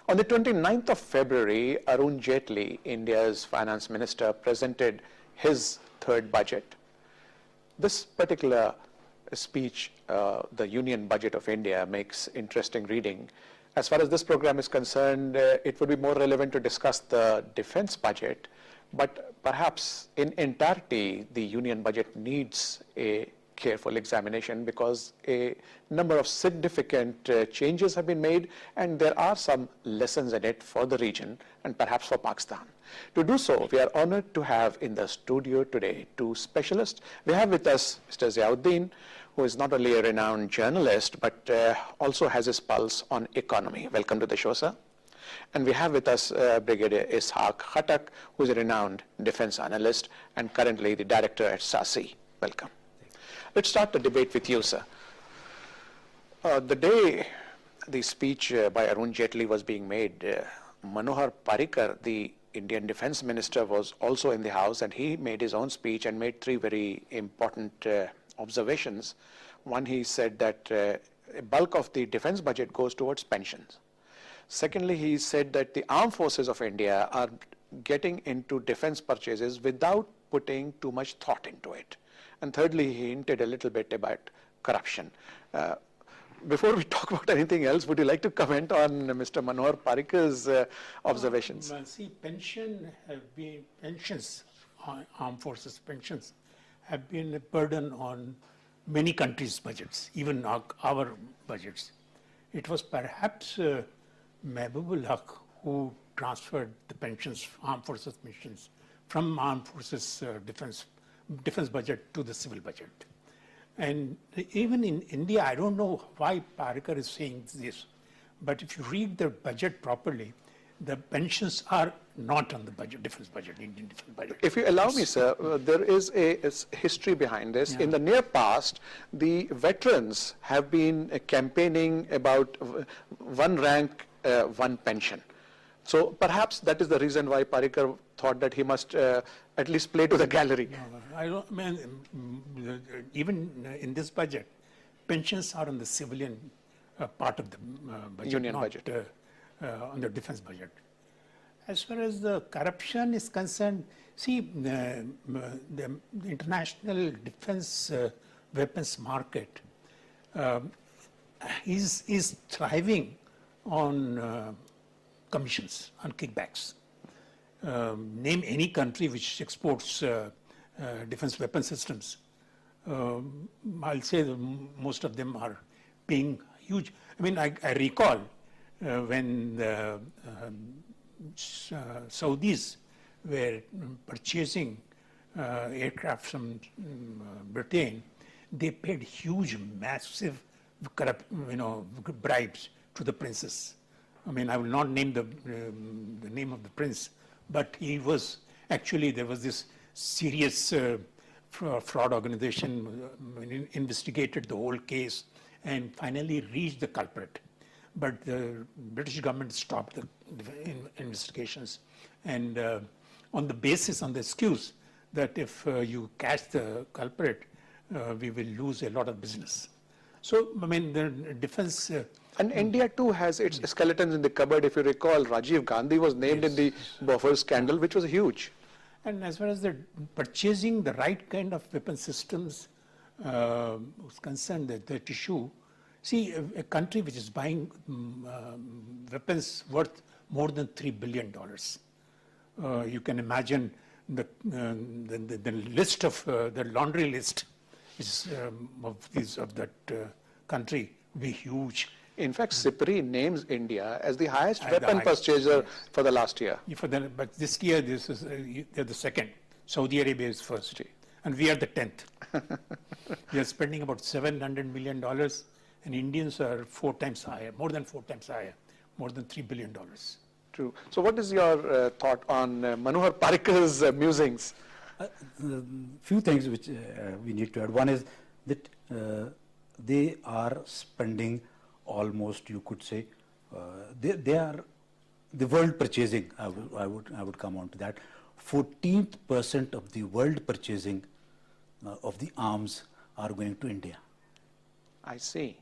On the 29th of February, Arun Jaitley, India's finance minister, presented his third budget. This particular speech, the Union Budget of India, makes interesting reading. As far as this program is concerned, it would be more relevant to discuss the defense budget, but perhaps in entirety, the Union Budget needs a careful examination because a number of significant changes have been made, and there are some lessons in it for the region and perhaps for Pakistan. To do so, we are honored to have in the studio today two specialists. We have with us Mr. Ziauddin, who is not only a renowned journalist, but also has his pulse on economy. Welcome to the show, sir. And we have with us Brigadier Ishaq Khattak, who is a renowned defense analyst and currently the director at SASI. Welcome. Let's start the debate with you, sir. The day the speech by Arun Jaitley was being made, Manohar Parrikar, the Indian defense minister, was also in the house, and he made his own speech and made three very important observations. One, he said that a bulk of the defense budget goes towards pensions. Secondly, he said that the armed forces of India are getting into defense purchases without putting too much thought into it. And thirdly, he hinted a little bit about corruption. Before we talk about anything else, would you like to comment on Mr. Manohar Parrikar's observations? See, pensions, armed forces pensions, have been a burden on many countries' budgets, even our budgets. It was perhaps Mehbubul Haq who transferred the pensions, armed forces pensions, from armed forces defense budget to the civil budget. And even in India, I don't know why Parrikar is saying this, but if you read the budget properly, the pensions are not on the budget, defense budget, Indian defense budget. If you allow me, sir, there is a history behind this. Yeah. In the near past, the veterans have been campaigning about one rank, one pension. So perhaps that is the reason why Parrikar thought that he must at least play to the gallery. No, I don't mean, even in this budget, pensions are on the civilian part of the budget, Union not budget. On the defense budget. As far as the corruption is concerned, see, the international defense weapons market is thriving on commissions, on kickbacks. Name any country which exports defense weapon systems. I'll say that most of them are paying huge. I mean, I recall when the Saudis were purchasing aircraft from Britain, they paid huge, massive, bribes to the princes. I mean, I will not name the name of the prince, but he was actually, there was this serious fraud organization investigated the whole case and finally reached the culprit. But the British government stopped the investigations, and on the basis, on the excuse that if you catch the culprit, we will lose a lot of business. So, I mean, the defense... and India too has its skeletons in the cupboard. If you recall, Rajiv Gandhi was named in the Bofors scandal, which was huge. And as far as the purchasing the right kind of weapon systems was concerned, that issue, see, a country which is buying weapons worth more than $3 billion. You can imagine the list of the laundry list is, of that country will be huge. In fact, CIPRI names India as the highest weapon purchaser for the last year. But this year, they're the second. Saudi Arabia is first, and we are the 10th. We are spending about $700 million, and Indians are 4 times higher, more than 4 times higher, more than $3 billion. True. So what is your thought on Manohar Parrikar's musings? Few things which we need to add. One is that they are spending almost, you could say, they are the world purchasing. I would come on to that. 14% of the world purchasing of the arms are going to India. I see.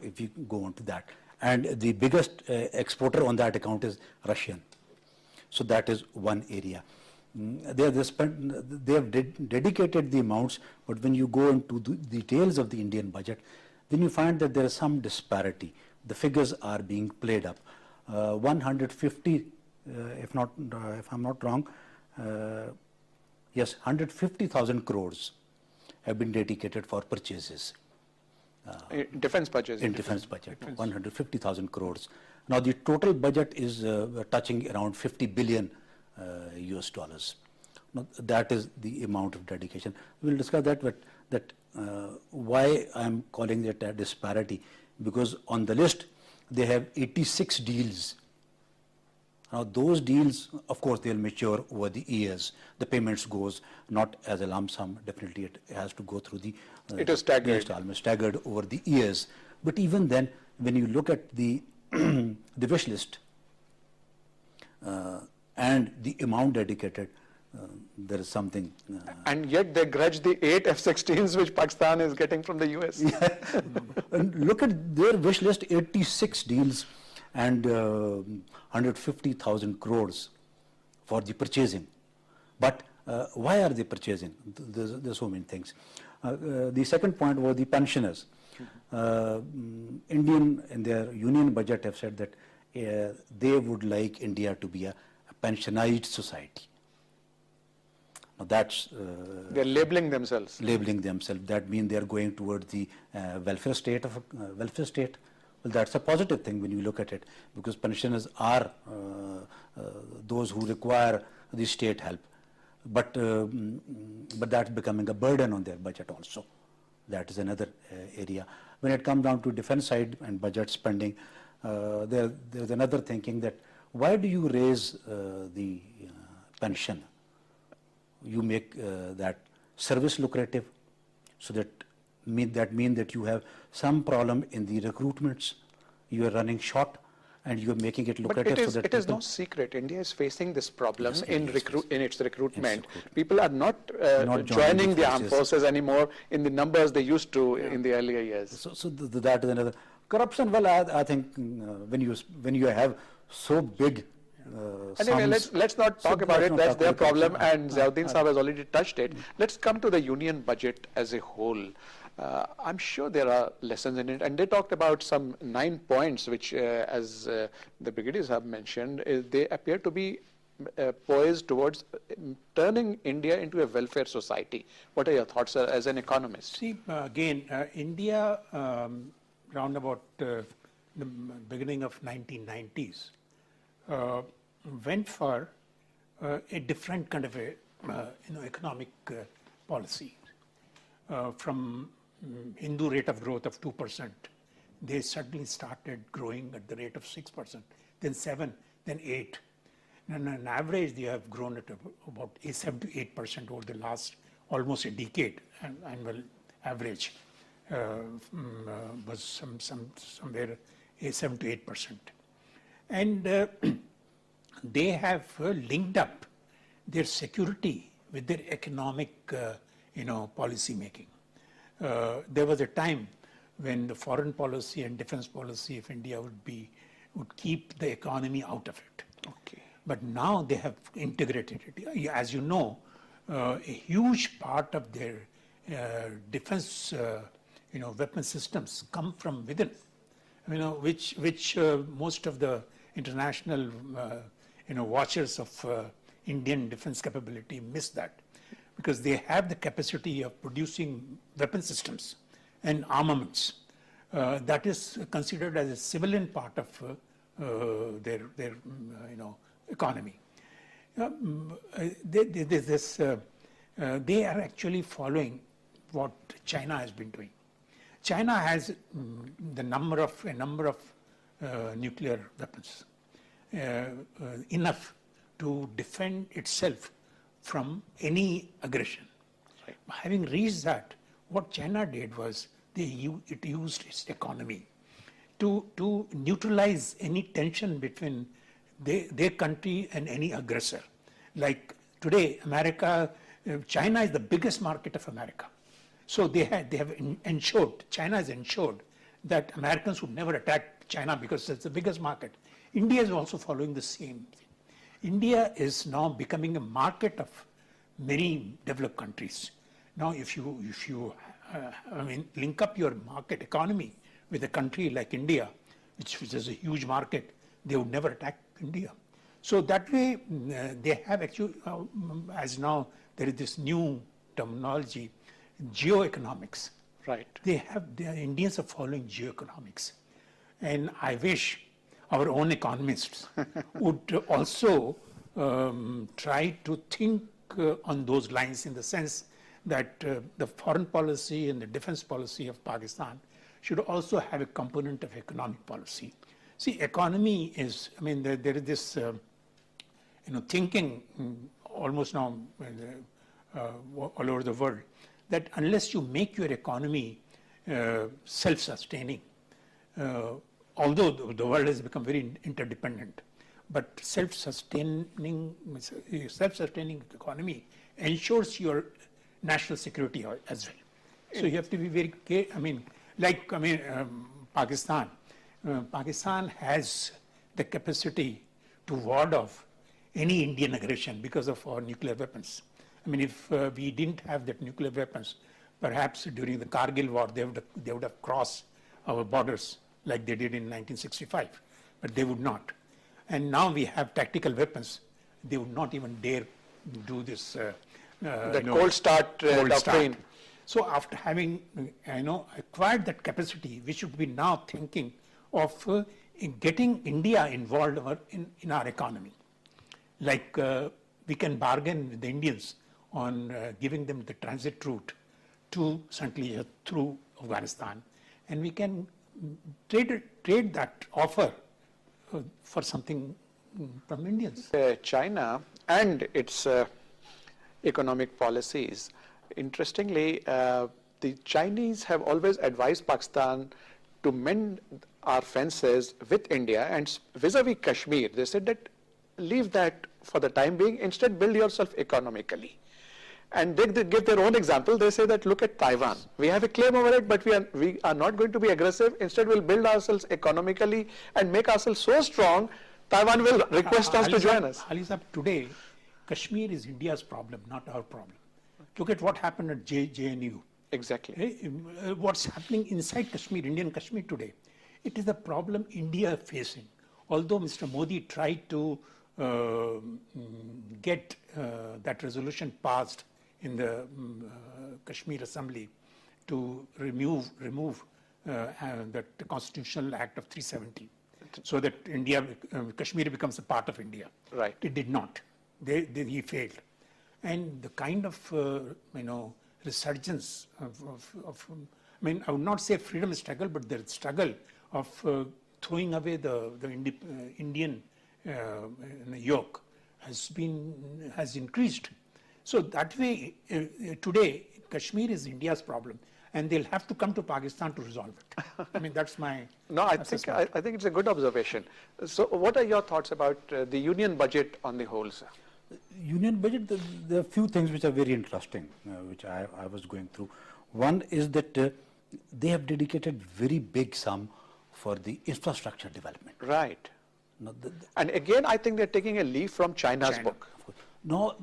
If you go on to that, and the biggest exporter on that account is Russian. So that is one area. They have dedicated the amounts, but when you go into the details of the Indian budget, then you find that there is some disparity. The figures are being played up. 150, if I'm not wrong, yes, 150,000 crores have been dedicated for purchases. Defense budget. In defense budget, 150,000 crores. Now the total budget is touching around 50 billion US dollars. Now, that is the amount of dedication. We'll discuss that, but why I'm calling it a disparity, because on the list they have 86 deals. Now those deals, of course, they'll mature over the years. The payments goes not as a lump sum. Definitely, it has to go through the it is staggered. Installment, staggered over the years. But even then, when you look at the the wish list and the amount dedicated, there is something. And yet they grudge the 8 F-16s which Pakistan is getting from the US. Yeah. And look at their wish list: 86 deals and 150,000 crores for the purchasing. But why are they purchasing? There's so many things. The second point was the pensioners. Indian in their union budget have said that they would like India to be a pensionized society. Now that's they're labeling themselves. Labeling themselves. That means they are going towards the welfare state of welfare state. Well, that's a positive thing when you look at it, because pensioners are those who require the state help. But that's becoming a burden on their budget also. That is another area. When it comes down to defense side and budget spending, there's another thinking that why do you raise the pension? You make that service lucrative, so that mean that you have some problem in the recruitments. You are running short, and you are making it lucrative. But so that it is no secret. India is facing this problem in its recruitment. Yes, people are not joining the armed forces anymore in the numbers they used to in the earlier years. So that is another corruption. Well, I think when you have so big. Anyway, let's not talk about it. That's their problem, and Ziauddin Saab has already touched it. Let's come to the union budget as a whole. I'm sure there are lessons in it, and they talked about some 9 points, which, as the brigadiers have mentioned, they appear to be poised towards turning India into a welfare society. What are your thoughts, sir, as an economist? See, again, India, round about the beginning of 1990s, went for a different kind of a economic policy. From Hindu rate of growth of 2%, they suddenly started growing at the rate of 6%, then 7%, then 8%. And on average, they have grown at about 7 to 8% over the last almost a decade. And annual average was somewhere 7 to 8%. And they have linked up their security with their economic, policy making. There was a time when the foreign policy and defense policy of India would keep the economy out of it. Okay. But now they have integrated it. As you know, a huge part of their defense, weapon systems come from within. Which most of the international, watchers of Indian defense capability miss that, because they have the capacity of producing weapon systems and armaments. That is considered as a civilian part of their economy. They are actually following what China has been doing. China has a number of nuclear weapons, enough to defend itself from any aggression. Right. Having reached that, what China did was it used its economy to neutralize any tension between their country and any aggressor. Like today, China is the biggest market of America. So China has ensured that Americans would never attack China because it's the biggest market. India is also following the same thing. India is now becoming a market of many developed countries. Now, if you link up your market economy with a country like India, which is a huge market, they would never attack India. So that way, they have actually, as now there is this new terminology, geoeconomics. Right. The Indians are following geoeconomics. And I wish our own economists would also try to think on those lines, in the sense that the foreign policy and the defense policy of Pakistan should also have a component of economic policy. See, economy is, there is this, thinking almost now all over the world, that unless you make your economy self-sustaining, although the world has become very interdependent, but self-sustaining economy ensures your national security as well. So you have to be very careful. Pakistan. Pakistan has the capacity to ward off any Indian aggression because of our nuclear weapons. If we didn't have that nuclear weapons, perhaps during the Kargil war, they would have crossed our borders like they did in 1965, but they would not. And now we have tactical weapons. They would not even dare do this. Cold start doctrine. So after having, acquired that capacity, we should be now thinking of getting India involved in our economy. Like we can bargain with the Indians on giving them the transit route to St. through Afghanistan, and we can trade that offer for something from Indians. China and its economic policies. Interestingly, the Chinese have always advised Pakistan to mend our fences with India, and vis-a-vis Kashmir, they said that leave that for the time being, instead build yourself economically. And they give their own example. They say that look at Taiwan. We have a claim over it, but we are not going to be aggressive. Instead, we'll build ourselves economically and make ourselves so strong, Taiwan will request us to join us. Ali Sahab, today, Kashmir is India's problem, not our problem. Look at what happened at JNU. Exactly. What's happening inside Kashmir, Indian Kashmir today, it is the problem India facing. Although Mr. Modi tried to get that resolution passed in the Kashmir Assembly to remove that Constitutional Act of 370, so that Kashmir becomes a part of India. Right. It did not. He failed. And the kind of resurgence of I would not say freedom struggle, but the struggle of throwing away the Indian yoke has increased. So that way, today, Kashmir is India's problem, and they'll have to come to Pakistan to resolve it. That's my assessment. I think it's a good observation. So what are your thoughts about the union budget on the whole, sir? Union budget, there are few things which are very interesting, which I was going through. One is that they have dedicated very big sum for the infrastructure development. Right. And again, I think they're taking a leaf from China's book. No,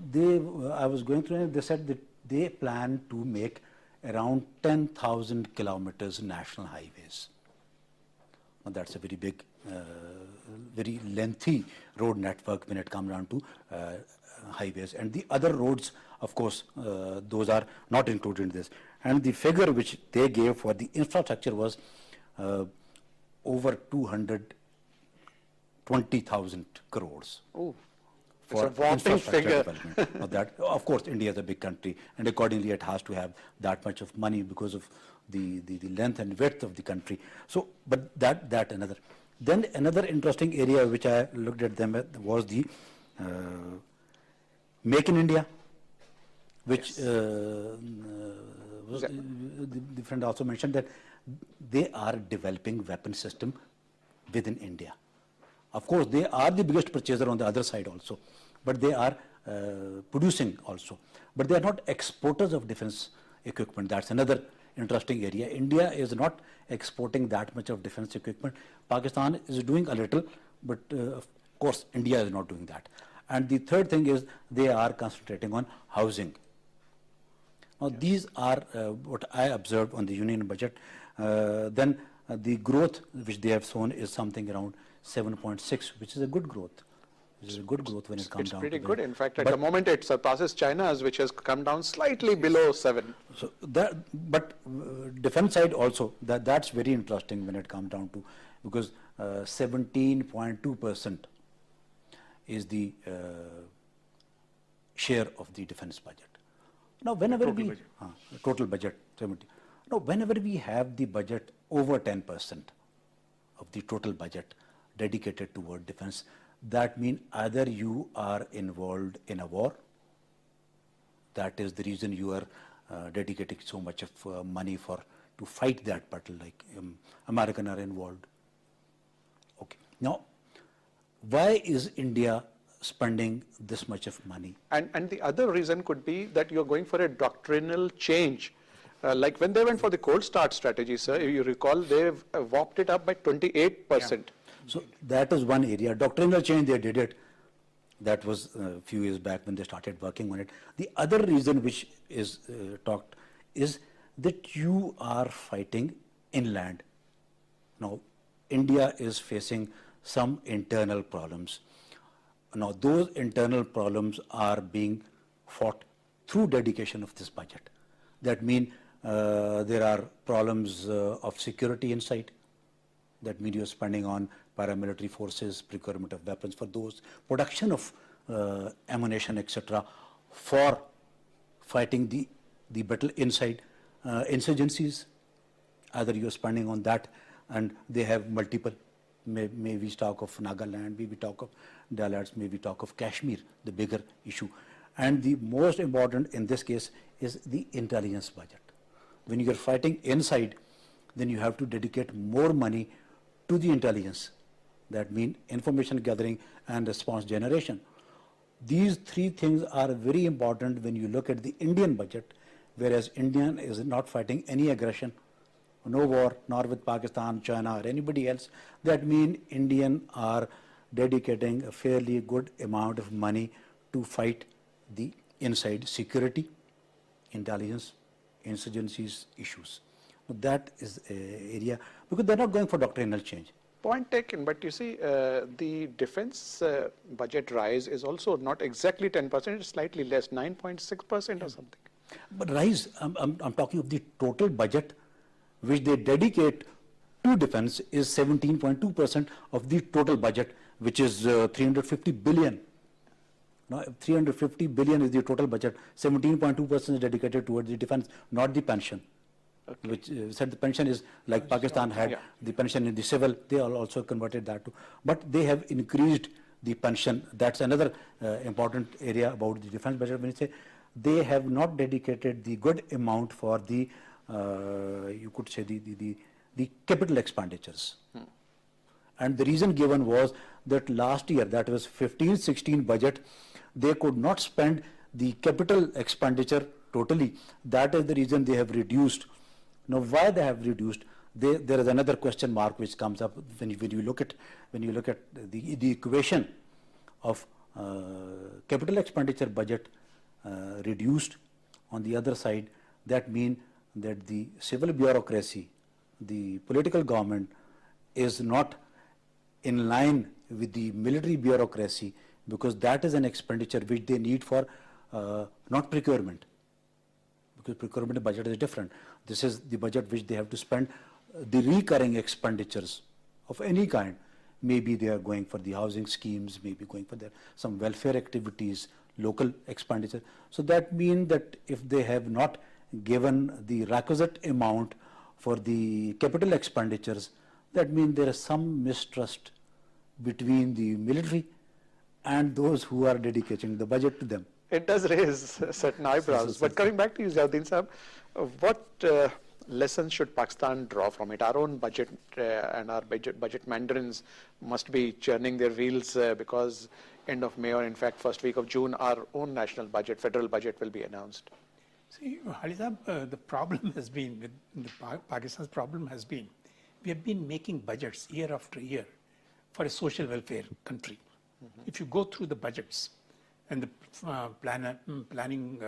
I was going through it, they said that they plan to make around 10,000 kilometers national highways. Now that's a very big, very lengthy road network when it comes down to highways. And the other roads, of course, those are not included in this. And the figure which they gave for the infrastructure was over 220,000 crores. Oh. For it's a whopping figure. Development. That, of course, India is a big country, and accordingly it has to have that much of money because of the length and width of the country. So, but that another. Then another interesting area which I looked at them at was the Make in India, which the friend also mentioned that they are developing weapon system within India. Of course, they are the biggest purchaser on the other side also, but they are producing also. But they are not exporters of defense equipment. That's another interesting area. India is not exporting that much of defense equipment. Pakistan is doing a little, but of course India is not doing that. And the third thing is they are concentrating on housing. Now these are what I observed on the union budget. Then the growth which they have shown is something around 7.6, which is a good growth. Which is a good growth when it comes down. It's pretty to good. In fact, at the moment it surpasses China's, which has come down slightly below 7. So that, but defense side also, that's very interesting when it comes down to, because 17.2% is the share of the defense budget. Now, whenever total budget 70. Now, whenever we have the budget over 10% of the total budget dedicated toward defense, that means either you are involved in a war. That is the reason you are dedicating so much of money to fight that battle, like Americans are involved. Okay. Now, why is India spending this much of money? And the other reason could be that you're going for a doctrinal change. Like when they went for the cold start strategy, sir, if you recall, they've warped it up by 28%. Yeah. So that is one area. Doctrinal change, they did it. That was a few years back when they started working on it. The other reason which is talked is that you are fighting inland. Now, India is facing some internal problems. Now, those internal problems are being fought through dedication of this budget. That means there are problems of security inside. That means you're spending on paramilitary forces, procurement of weapons for those, production of ammunition, etc., for fighting the battle inside insurgencies. Either you're spending on that, and they have multiple. May we talk of Nagaland, may we talk of Dalits, may we talk of Kashmir, the bigger issue. And the most important in this case is the intelligence budget. When you're fighting inside, then you have to dedicate more money to the intelligence. That means information gathering and response generation. These three things are very important when you look at the Indian budget, whereas India is not fighting any aggression, no war, nor with Pakistan, China, or anybody else. That means Indians are dedicating a fairly good amount of money to fight the inside security, intelligence, insurgencies issues. That is an area, because they're not going for doctrinal change. Point taken, but you see, the defense budget rise is also not exactly 10%, it's slightly less, 9.6% or something. But rise, I'm talking of the total budget which they dedicate to defense is 17.2% of the total budget, which is 350 billion. Now, 350 billion is the total budget. 17.2% is dedicated towards the defense, not the pension. Okay. Which said the pension is like Pakistan had the pension in the civil, they are also converted that to. But they have increased the pension. That's another important area about the defense budget. When you say they have not dedicated the good amount for the, you could say the capital expenditures. And the reason given was that last year, that was 15-16 budget, they could not spend the capital expenditure totally. That is the reason they have reduced. Now, why they have reduced? There is another question mark which comes up when you look at the equation of capital expenditure budget reduced. On the other side, that means that the civil bureaucracy, the political government, is not in line with the military bureaucracy, because that is an expenditure which they need for not procurement, because procurement budget is different. This is the budget which they have to spend the recurring expenditures of any kind. Maybe they are going for the housing schemes, maybe going for some welfare activities, local expenditure. So that means that if they have not given the requisite amount for the capital expenditures, that means there is some mistrust between the military and those who are dedicating the budget to them. It does raise certain eyebrows. But coming back to you, Ziauddin Sahab, what lessons should Pakistan draw from it? Our own budget and our budget mandarins must be churning their wheels because end of May, or in fact first week of June, our own national budget, federal budget, will be announced. See, Halizab, the problem has been, with Pakistan's problem has been, we have been making budgets year after year for a social welfare country. If you go through the budgets and the planning,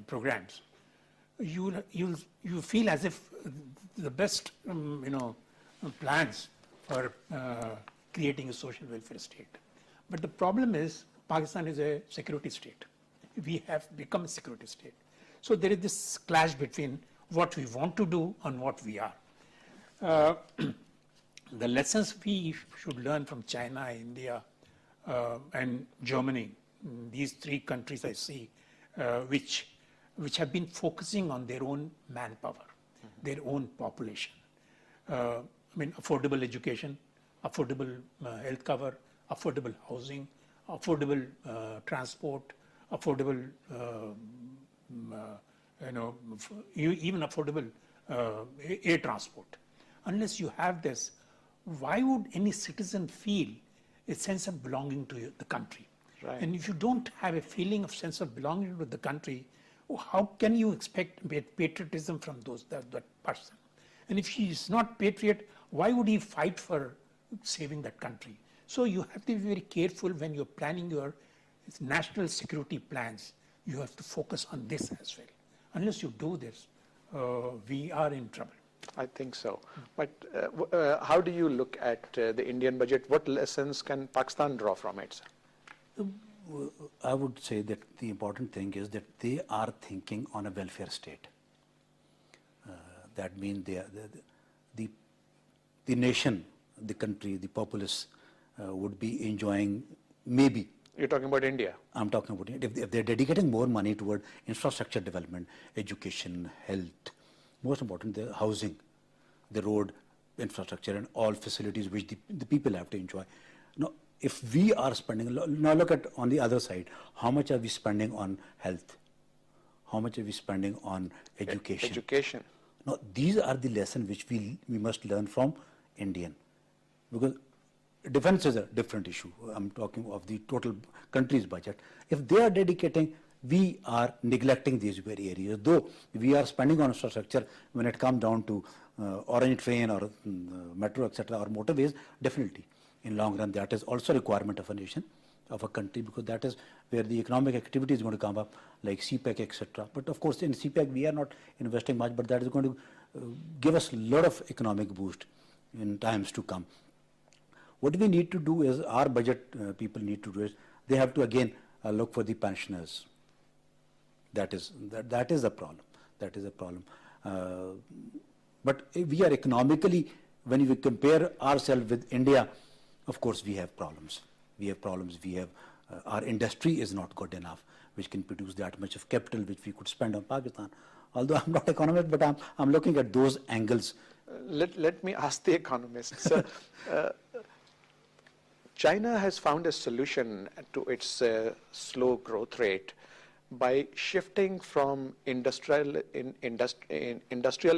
programs, you feel as if the best, plans for creating a social welfare state. But the problem is, Pakistan is a security state. We have become a security state. So there is this clash between what we want to do and what we are. The lessons we should learn from China, India, and Germany, these three countries I see, which have been focusing on their own manpower, their own population. Affordable education, affordable health cover, affordable housing, affordable transport, affordable, even affordable air transport. Unless you have this, why would any citizen feel a sense of belonging to the country? Right. And if you don't have a feeling of sense of belonging to the country, how can you expect patriotism from that person? And if he is not patriot, why would he fight for saving that country? So you have to be very careful when you're planning your national security plans. You have to focus on this as well. Unless you do this, we are in trouble. I think so. But how do you look at the Indian budget? What lessons can Pakistan draw from it? I would say that the important thing is that they are thinking on a welfare state. That means the nation, the country, the populace would be enjoying maybe. You're talking about India? I'm talking about India. If they're dedicating more money toward infrastructure development, education, health, most important, the housing, the road infrastructure and all facilities which the people have to enjoy. Now, if we are spending, now look at on the other side, how much are we spending on health? How much are we spending on education? Education. Now, these are the lessons which we must learn from Indian. Because defense is a different issue. I'm talking of the total country's budget. If they are dedicating, we are neglecting these very areas. Though we are spending on infrastructure, when it comes down to orange train or metro, etc., or motorways, definitely. In long run, that is also a requirement of a nation, of a country, because that is where the economic activity is going to come up, like CPEC, etc. But of course, in CPEC, we are not investing much, but that is going to give us a lot of economic boost in times to come. What we need to do is, our budget people need to do is, they have to again look for the pensioners. That is a problem. That is a problem. But if we are economically, when we compare ourselves with India, of course we have problems. We have problems. We have our industry is not good enough, which can produce that much of capital which we could spend on Pakistan. Although I'm not economist, but I'm looking at those angles. Let me ask the economists. China has found a solution to its slow growth rate by shifting from industrial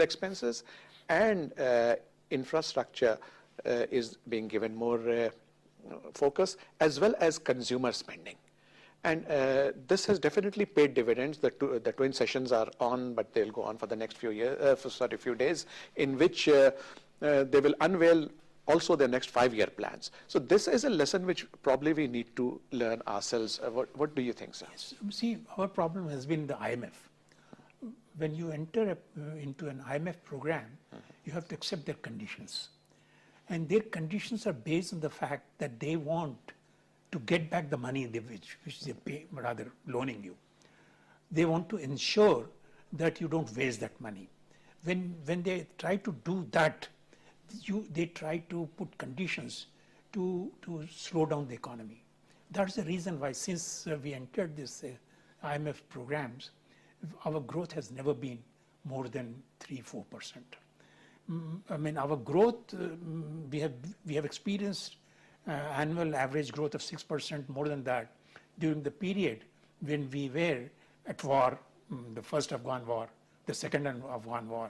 expenses, and infrastructure is being given more focus, as well as consumer spending. And this has definitely paid dividends. The twin sessions are on, but they'll go on for the next few days, in which they will unveil also their next 5-year plans. So this is a lesson which probably we need to learn ourselves. What do you think, sir? Yes. See, our problem has been the IMF. When you enter into an IMF program, you have to accept their conditions. And their conditions are based on the fact that they want to get back the money which they pay, rather loaning you. They want to ensure that you don't waste that money. When they try to do that, they try to put conditions to slow down the economy. That's the reason why, since we entered this IMF programs, our growth has never been more than 3-4%. Our growth, we have experienced annual average growth of 6%, more than that, during the period when we were at war, the first Afghan war, the second Afghan war.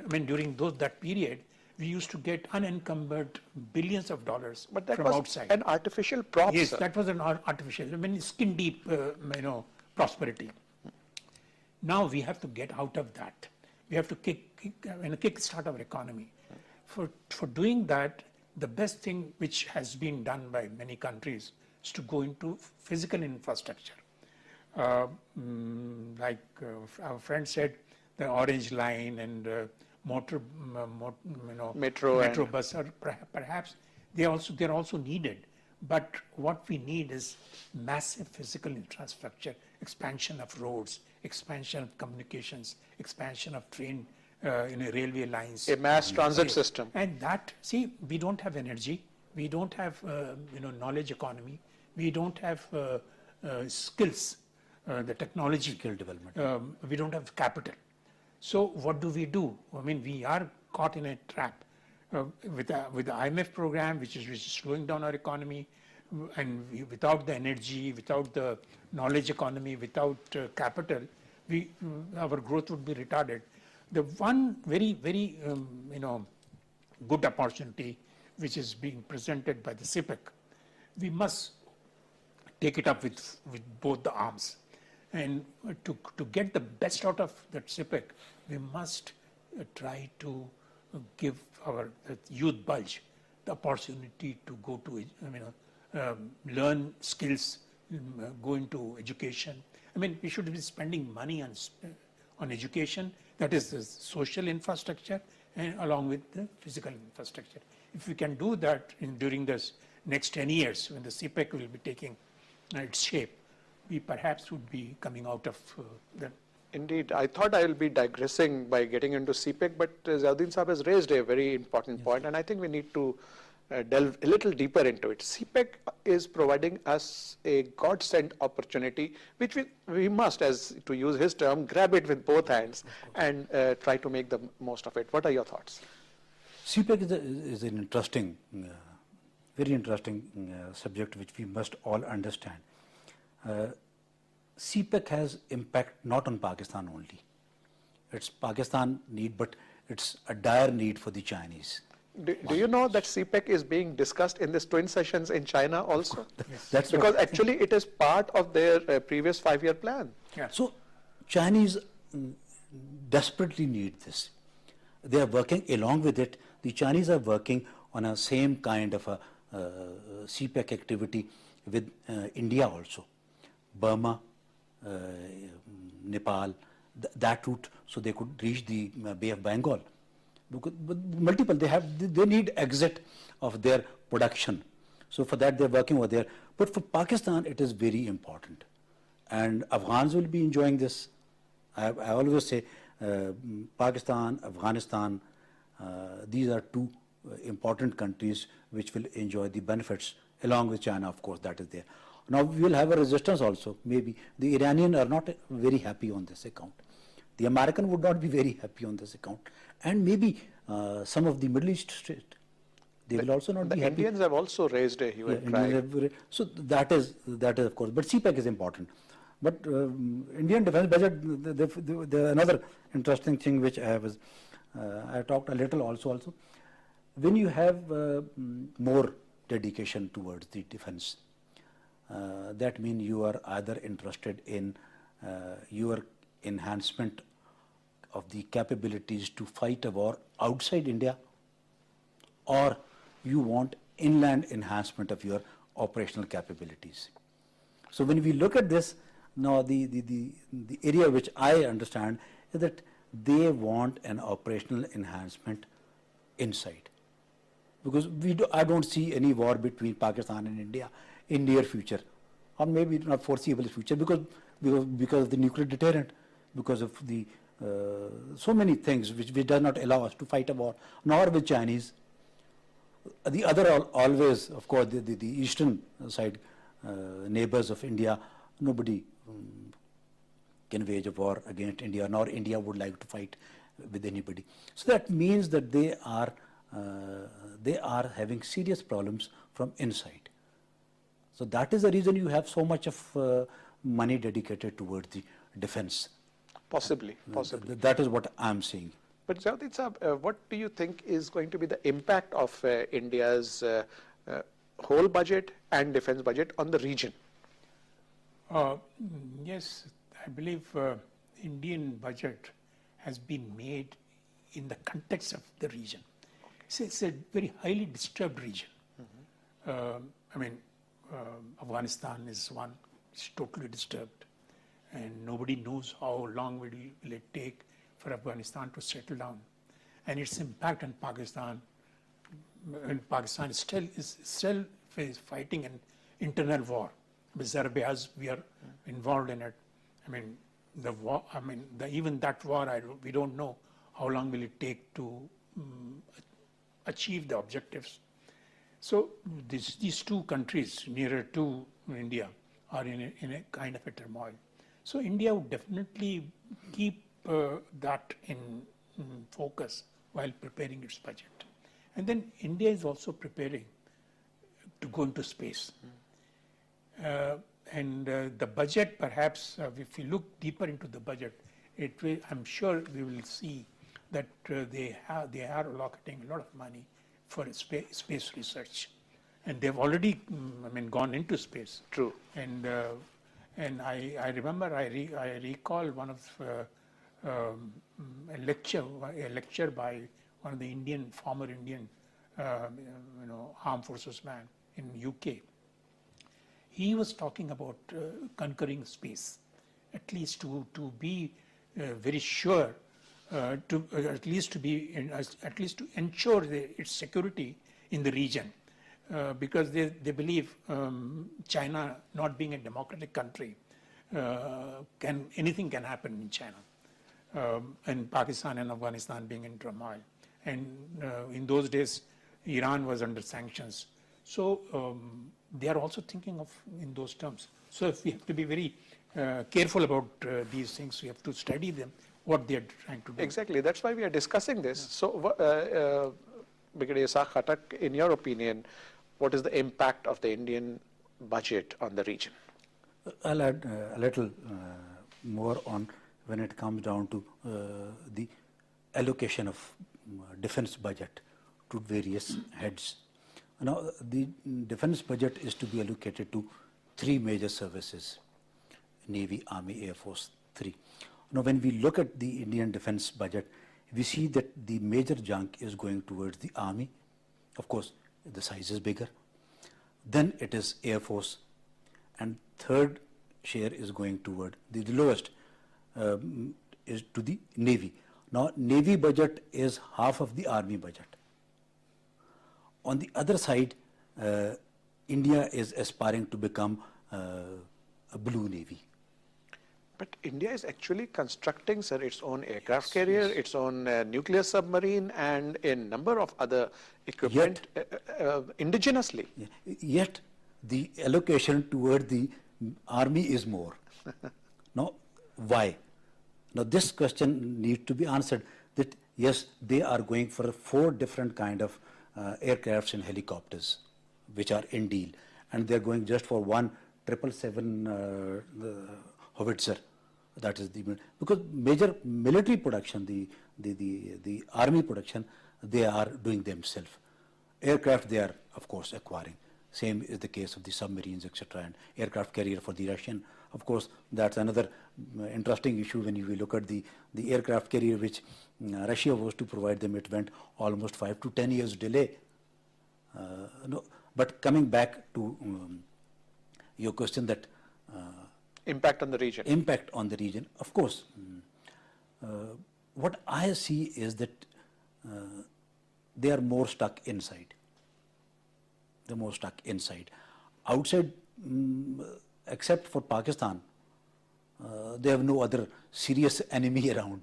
During that period, we used to get unencumbered billions of dollars from outside. An artificial prop, yes, sir. that was an artificial, skin deep, prosperity. Now we have to get out of that. We have to kickstart our economy. For doing that, the best thing which has been done by many countries is to go into physical infrastructure. Like our friend said, the Orange Line and metro bus are perhaps they're also needed. But what we need is massive physical infrastructure, expansion of roads, expansion of communications, expansion of train, railway lines. A mass transit system. And that, see, we don't have energy, we don't have, knowledge economy, we don't have skills, the technology. Skill development. We don't have capital. So what do? I mean, we are caught in a trap with the IMF program, which is slowing down our economy, and without the energy, without the knowledge economy, without capital, our growth would be retarded. The one very good opportunity which is being presented by the CPEC, we must take it up with both the arms. And to get the best out of that CPEC, we must try to give our youth bulge the opportunity to go to, learn skills, go into education. I mean, we should be spending money on education, that is the social infrastructure, and along with the physical infrastructure. If we can do that during this next 10 years, when the CPEC will be taking its shape, we perhaps would be coming out of that. Indeed. I thought I will be digressing by getting into CPEC, but Ziauddin Saab has raised a very important point, and I think we need to delve a little deeper into it. CPEC is providing us a God-sent opportunity, which we must, as to use his term, grab it with both hands and try to make the most of it. What are your thoughts? CPEC is an interesting, very interesting subject which we must all understand. CPEC has impact not on Pakistan only. It's Pakistan need, but it's a dire need for the Chinese. Do you know that CPEC is being discussed in these twin sessions in China also? Yes. That's because actually it is part of their previous 5-year plan. Yeah. So Chinese desperately need this. They are working along with it. The Chinese are working on a same kind of a CPEC activity with India also. Burma, Nepal, that route, so they could reach the Bay of Bengal. Because multiple, they need exit of their production. So for that they're working over there. But for Pakistan, it is very important. And Afghans will be enjoying this. I always say Pakistan, Afghanistan, these are two important countries which will enjoy the benefits, along with China, of course, that is there. Now we will have a resistance also. Maybe the Iranian are not very happy on this account. The American would not be very happy on this account. And maybe some of the Middle East states, they will also not be happy. The Indians have also raised a hue and cry. So that is of course, but CPEC is important. But Indian defense budget, another interesting thing which I have is, I talked a little also. When you have more dedication towards the defense, that means you are either interested in your enhancement of the capabilities to fight a war outside India, or you want inland enhancement of your operational capabilities. So when we look at this, now the area which I understand is that they want an operational enhancement inside. Because I don't see any war between Pakistan and India in near future, or maybe not foreseeable future, because of the nuclear deterrent, because of the so many things which does not allow us to fight a war, nor with Chinese. The other always, of course, the eastern side neighbors of India, nobody can wage a war against India, nor India would like to fight with anybody. So that means that they are having serious problems from inside. So that is the reason you have so much of money dedicated towards the defense. Possibly. That is what I'm saying. But Ziauddin Saab, what do you think is going to be the impact of India's whole budget and defense budget on the region? Yes, I believe Indian budget has been made in the context of the region. So it's a very highly disturbed region. I mean, Afghanistan is one, it's totally disturbed. And nobody knows how long will it take for Afghanistan to settle down. And its impact on Pakistan, and Pakistan is still fighting an internal war. With Serbia, we are involved in it. I mean, the war. I mean, even that war, we don't know how long will it take to achieve the objectives. So these two countries nearer to India are in a kind of a turmoil. So India would definitely keep that in focus while preparing its budget. And then India is also preparing to go into space. The budget, perhaps, if we look deeper into the budget, I'm sure we will see that they are allocating a lot of money for space research, and they've already, gone into space. True. And I remember, I recall one of a lecture by one of the former Indian, armed forces man in UK. He was talking about conquering space, at least to be very sure, at least to ensure its security in the region, because they believe China, not being a democratic country, anything can happen in China, and Pakistan and Afghanistan being in turmoil, and in those days Iran was under sanctions. So they are also thinking of in those terms. So if we have to be very careful about these things, we have to study them, what they are trying to do. Exactly. That's why we are discussing this. So, Brigadier Saak Khattak, in your opinion, what is the impact of the Indian budget on the region? I'll add a little more on when it comes down to the allocation of defense budget to various heads. Now, the defense budget is to be allocated to three major services: Navy, Army, Air Force, three. Now, when we look at the Indian defense budget, we see that the major chunk is going towards the Army. Of course, the size is bigger. Then it is Air Force, and third share is going toward the lowest is to the Navy. Now, Navy budget is half of the Army budget. On the other side, India is aspiring to become a blue Navy. But India is actually constructing, sir, its own aircraft carrier, its own nuclear submarine, and a number of other equipment indigenously. Yet, the allocation toward the Army is more. Now, why? Now, this question needs to be answered, that yes, they are going for 4 different kind of aircrafts and helicopters, which are in deal, and they're going just for one 777 howitzer. That is because major military production, the Army production, they are doing themselves. Aircraft they are, of course, acquiring. Same is the case of the submarines, etc., and aircraft carrier for the Russian. Of course, that's another interesting issue when you look at the aircraft carrier which Russia was to provide them. It went almost 5 to 10 years delay. No, but coming back to your question that impact on the region. Impact on the region, of course. What I see is that they are more stuck inside. They're more stuck inside. Outside, except for Pakistan, they have no other serious enemy around.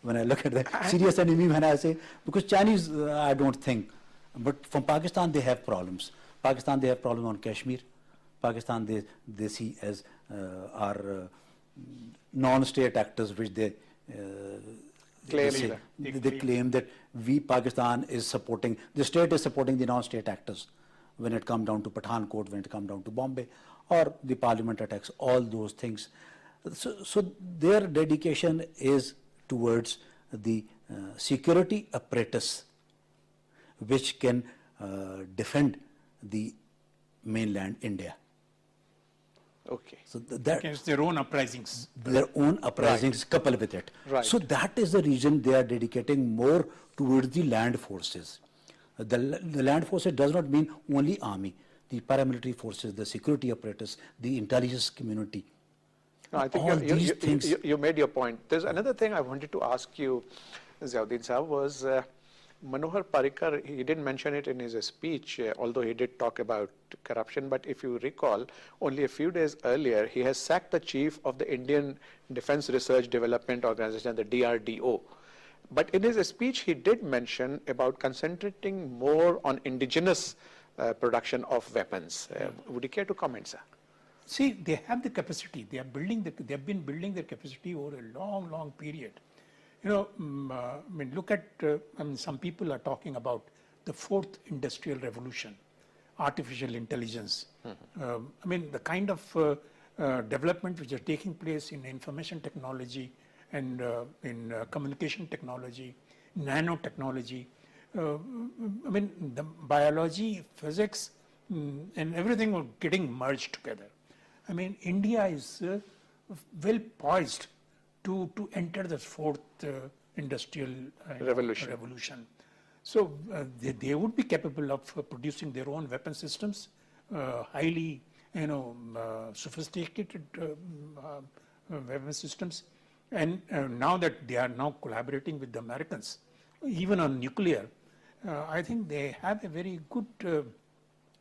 When I look at the serious enemy, when I say, because Chinese, I don't think, but from Pakistan they have problems. Pakistan, they have problems on Kashmir. Pakistan, they see as our non-state actors, which they claim that Pakistan is supporting, the state is supporting the non-state actors when it comes down to Pathankot, when it comes down to Bombay, or the parliament attacks, all those things. So their dedication is towards the security apparatus which can defend the mainland India. Okay. So that Against their own uprisings. their own uprisings coupled with it. Right. So that is the reason they are dedicating more towards the land forces. The land forces does not mean only army, the paramilitary forces, the security apparatus, the intelligence community. No, I think All these things. you made your point. There's another thing I wanted to ask you, Ziauddin Saab, was Manohar Parrikar, he didn't mention it in his speech, although he did talk about corruption, but if you recall, only a few days earlier, he has sacked the chief of the Indian Defense Research Development Organization, the DRDO. But in his speech, he did mention about concentrating more on indigenous production of weapons. Would you care to comment, sir? See, they have the capacity. They have been building their capacity over a long, long period. You know, I mean, look at, some people are talking about the fourth industrial revolution, artificial intelligence. I mean, the kind of development which are taking place in information technology and in communication technology, nanotechnology. I mean, the biology, physics, and everything are getting merged together. I mean, India is well poised to enter the fourth industrial revolution. So they would be capable of producing their own weapon systems, highly, sophisticated weapon systems. And now that they are now collaborating with the Americans, even on nuclear, I think they have a very good,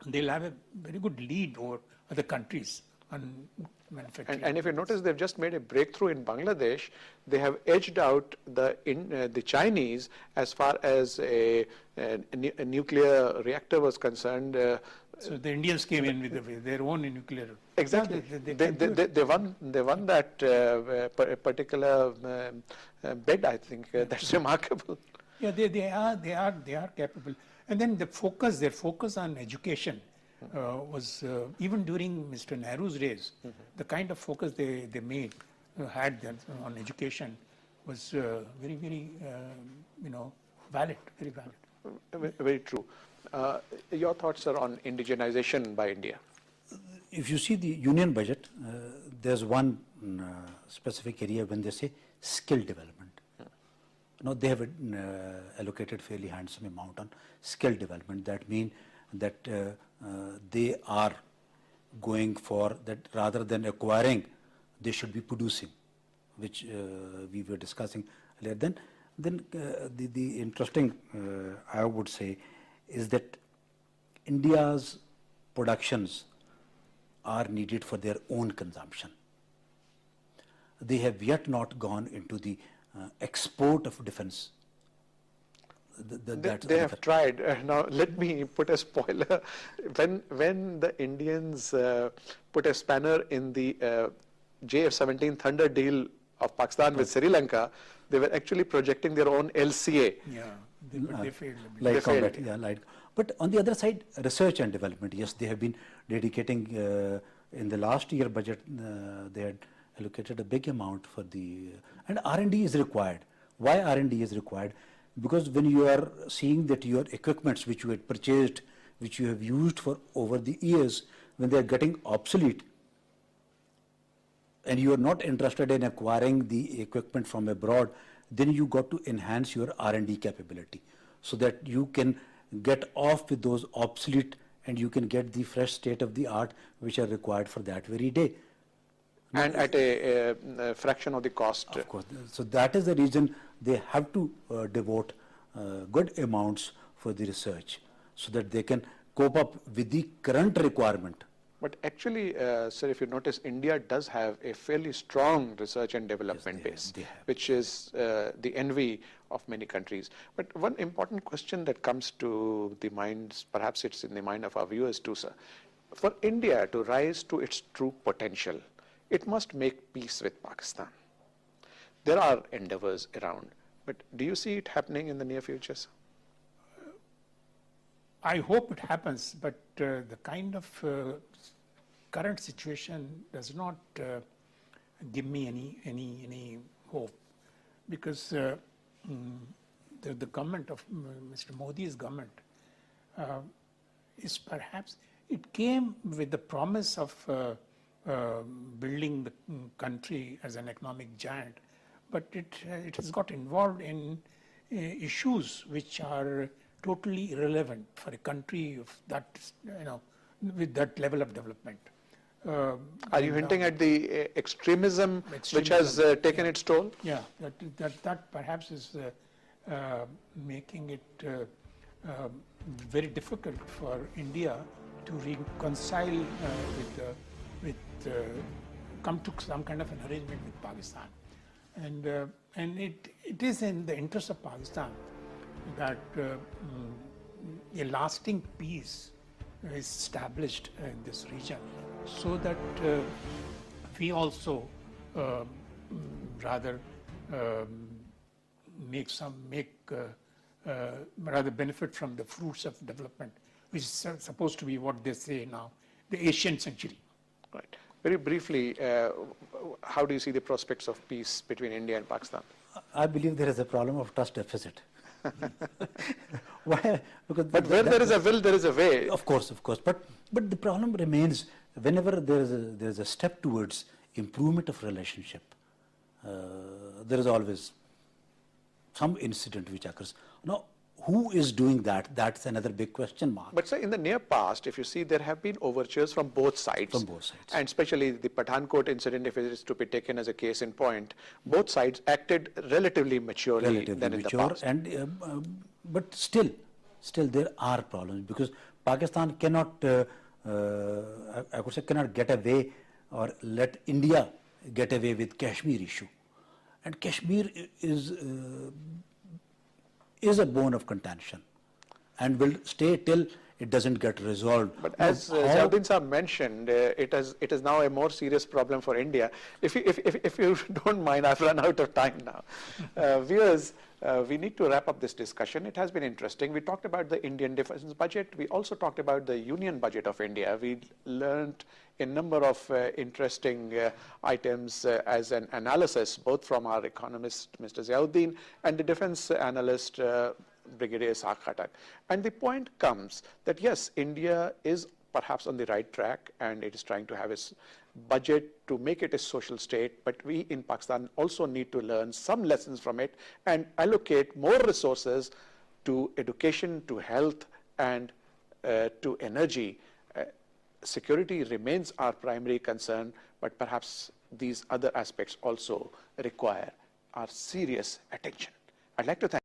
they'll have a very good lead over other countries on manufacturing. And if you notice, they've just made a breakthrough in Bangladesh. They have edged out the Chinese as far as a nuclear reactor was concerned. So the Indians came in with their own nuclear. Exactly. They won that particular bid, I think. That's remarkable. Yeah, they are capable. And then their focus on education was even during Mr. Nehru's days, the kind of focus they had on education was very, very, valid, very valid. Very true. Your thoughts are on indigenization by India? If you see the union budget, there's one specific area when they say skill development. Now they have allocated fairly handsome amount on skill development. That means that they are going for that rather than acquiring, they should be producing, which we were discussing earlier. Then the interesting, I would say, is that India's productions are needed for their own consumption. They have yet not gone into the export of defense. They have tried. Now, let me put a spoiler. When the Indians put a spanner in the JF-17 Thunder deal of Pakistan with Sri Lanka, they were actually projecting their own LCA. Yeah, they failed. Light combat, yeah, light. But on the other side, research and development, yes, they have been dedicating, in the last year budget, they had allocated a big amount for the, and R&D is required. Why R&D is required? Because when you are seeing that your equipments which you had purchased, which you have used for over the years, when they are getting obsolete, and you are not interested in acquiring the equipment from abroad, then you got to enhance your R&D capability so that you can get off with those obsolete and you can get the fresh state of the art which are required for that very day. And at a fraction of the cost. Of course. So that is the reason they have to devote good amounts for the research so that they can cope up with the current requirement. But actually, sir, if you notice, India does have a fairly strong research and development base, which is the envy of many countries. But one important question that comes to the minds, perhaps it's in the mind of our viewers too, sir. For India to rise to its true potential, it must make peace with Pakistan. There are endeavors around, but do you see it happening in the near future, sir? I hope it happens, but the kind of current situation does not give me any hope, because the government of Mr. Modi's government is perhaps, it came with the promise of building the country as an economic giant, but it has got involved in issues which are totally irrelevant for a country of that, with that level of development. Are you hinting at the extremism which has taken its toll? Yeah, that perhaps is making it very difficult for India to reconcile come to some kind of an arrangement with Pakistan. And it is in the interest of Pakistan that a lasting peace is established in this region, so that we also rather rather benefit from the fruits of development, which is supposed to be what they say now, the Asian century. Right. Very briefly, how do you see the prospects of peace between India and Pakistan? I believe there is a problem of trust deficit. Why? Because but where there is a will, there is a way. Of course. But the problem remains whenever there is a step towards improvement of relationship. There is always some incident which occurs. Now, who is doing that? That's another big question mark. But sir, in the near past, if you see, there have been overtures from both sides. From both sides. And especially the Pathankot incident, if it is to be taken as a case in point, both sides acted relatively maturely than in the past. But still there are problems, because Pakistan cannot, I could say, cannot get away or let India get away with Kashmir issue. And Kashmir is a bone of contention and will stay till it doesn't get resolved. But as Ziauddin Saab mentioned, it is now a more serious problem for India. If you don't mind, I've run out of time now. Viewers, we need to wrap up this discussion. It has been interesting. We talked about the Indian defense budget. We also talked about the union budget of India. We learned a number of interesting items as an analysis, both from our economist, Mr. Ziauddin, and the defense analyst, Brigadier Ishaq Khattak. And the point comes that yes, India is perhaps on the right track, and it is trying to have its budget to make it a social state, but we in Pakistan also need to learn some lessons from it and allocate more resources to education, to health, and to energy. Security remains our primary concern, but perhaps these other aspects also require our serious attention. I'd like to thank